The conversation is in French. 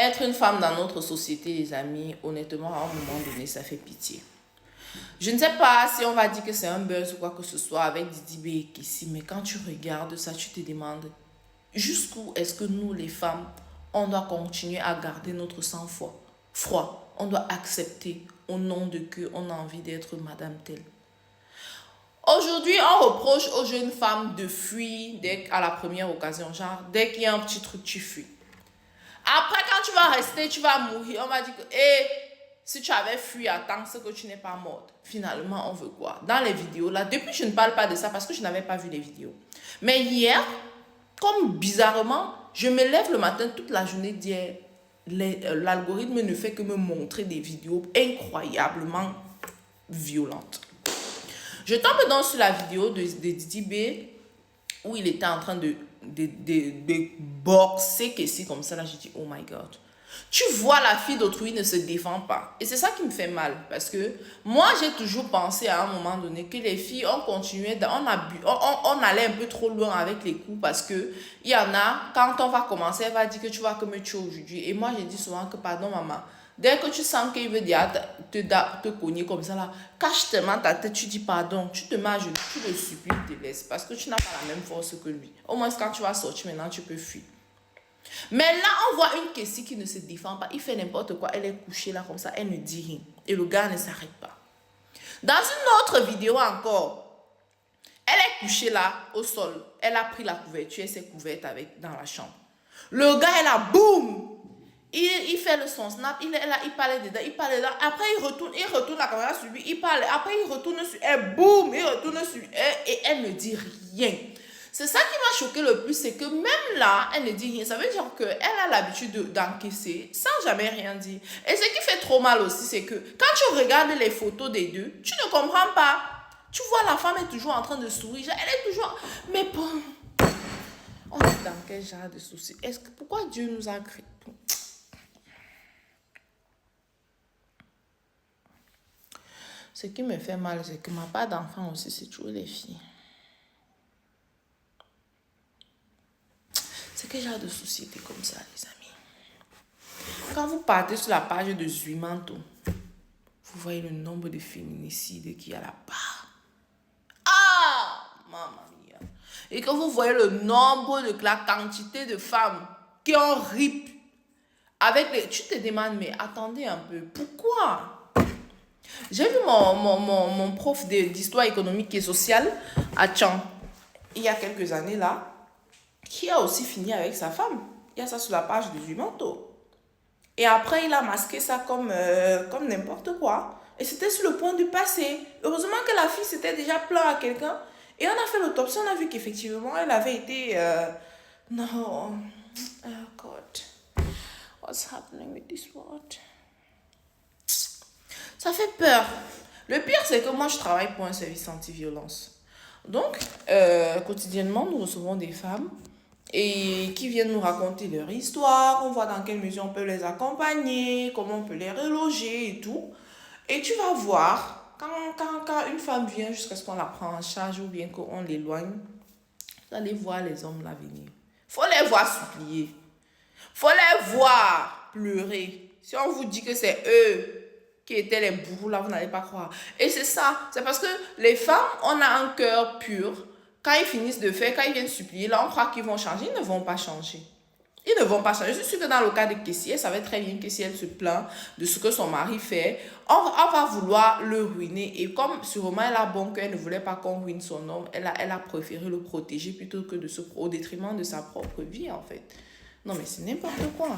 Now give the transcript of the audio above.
Être une femme dans notre société, les amis, honnêtement, à un moment donné, ça fait pitié. Je ne sais pas si on va dire que c'est un buzz ou quoi que ce soit avec Didi B et Kessie, mais quand tu regardes ça, tu te demandes jusqu'où est-ce que nous, les femmes, on doit continuer à garder notre sang-froid. On doit accepter au nom de que on a envie d'être Madame telle. Aujourd'hui, on reproche aux jeunes femmes de fuir à la première occasion. Genre, dès qu'il y a un petit truc, tu fuis. Après, quand tu vas rester, tu vas mourir. On va dire que, si tu avais fui à temps, c'est que tu n'es pas morte. Finalement, on veut quoi? Dans les vidéos, là, depuis, je ne parle pas de ça parce que je n'avais pas vu les vidéos. Mais hier, comme bizarrement, je me lève le matin toute la journée d'hier. L'algorithme ne fait que me montrer des vidéos incroyablement violentes. Je tombe donc sur la vidéo de Didi B où il était en train de boxer Kessie comme ça. Là, je dis, oh my God. Tu vois, la fille d'autrui ne se défend pas. Et c'est ça qui me fait mal. Parce que moi, j'ai toujours pensé à un moment donné que les filles, on allait un peu trop loin avec les coups. Parce que il y en a, quand on va commencer, elle va dire que tu vas que me tuer aujourd'hui. Et moi, je dis souvent que, pardon, maman, dès que tu sens qu'il veut dire te cogner comme ça, là, cache tellement ta tête, tu dis pardon, tu te mets à genoux, tu le supplies, tu te laisses. Parce que tu n'as pas la même force que lui. Au moins, quand tu vas sortir maintenant, tu peux fuir. Mais là, on voit une Kessie qui ne se défend pas. Il fait n'importe quoi. Elle est couchée là comme ça. Elle ne dit rien. Et le gars ne s'arrête pas. Dans une autre vidéo encore, elle est couchée là au sol. Elle a pris la couverture. Elle s'est couverte dans la chambre. Le gars est là, boum! Il fait son snap. Il est là, il parlait dedans. Après, il retourne la caméra sur lui. Il parle. Après, il retourne sur elle. Boum! Il retourne sur elle. Et elle ne dit rien. C'est ça qui m'a choqué le plus, c'est que même là, elle ne dit rien. Ça veut dire qu'elle a l'habitude d'encaisser sans jamais rien dire. Et ce qui fait trop mal aussi, c'est que quand tu regardes les photos des deux, tu ne comprends pas. Tu vois, la femme est toujours en train de sourire. Elle est toujours... Mais bon, on est dans quel genre de souci? Pourquoi Dieu nous a créés? Ce qui me fait mal, c'est que ma part d'enfant aussi, c'est toujours les filles. C'est quel genre de société comme ça, les amis? Quand vous partez sur la page de Zuimanto, vous voyez le nombre de féminicides qu'il y a là-bas. Ah! Mamma mia. Et quand vous voyez le nombre la quantité de femmes qui ont rip avec les... Tu te demandes, mais attendez un peu, pourquoi? J'ai vu mon prof d'histoire économique et sociale à Tchang, il y a quelques années là, qui a aussi fini avec sa femme. Il y a ça sur la page de Zuimanto. Et après, il a masqué ça comme n'importe quoi. Et c'était sur le point de passer. Heureusement que la fille s'était déjà plaint à quelqu'un. Et on a fait l'autopsie, on a vu qu'effectivement, elle avait été... Non. Oh God. What's happening with this world? Ça fait peur. Le pire, c'est que moi, je travaille pour un service anti-violence. Donc, quotidiennement, nous recevons des femmes et qui viennent nous raconter leur histoire, on voit dans quelle mesure on peut les accompagner, comment on peut les reloger et tout. Et tu vas voir, quand une femme vient jusqu'à ce qu'on la prenne en charge ou bien qu'on l'éloigne, vous allez voir les hommes là venir. Il faut les voir supplier. Il faut les voir pleurer. Si on vous dit que c'est eux qui étaient les bourreaux là, vous n'allez pas croire. Et c'est ça, c'est parce que les femmes, on a un cœur pur. Quand ils finissent de faire, quand ils viennent supplier, là, on croit qu'ils vont changer. Ils ne vont pas changer. Ils ne vont pas changer. Je suis sûre que dans le cas de Kessie, elle savait très bien que si elle se plaint de ce que son mari fait, on va vouloir le ruiner. Et comme sûrement elle a bon cœur, elle ne voulait pas qu'on ruine son homme, elle a préféré le protéger plutôt que au détriment de sa propre vie, en fait. Non, mais c'est n'importe quoi.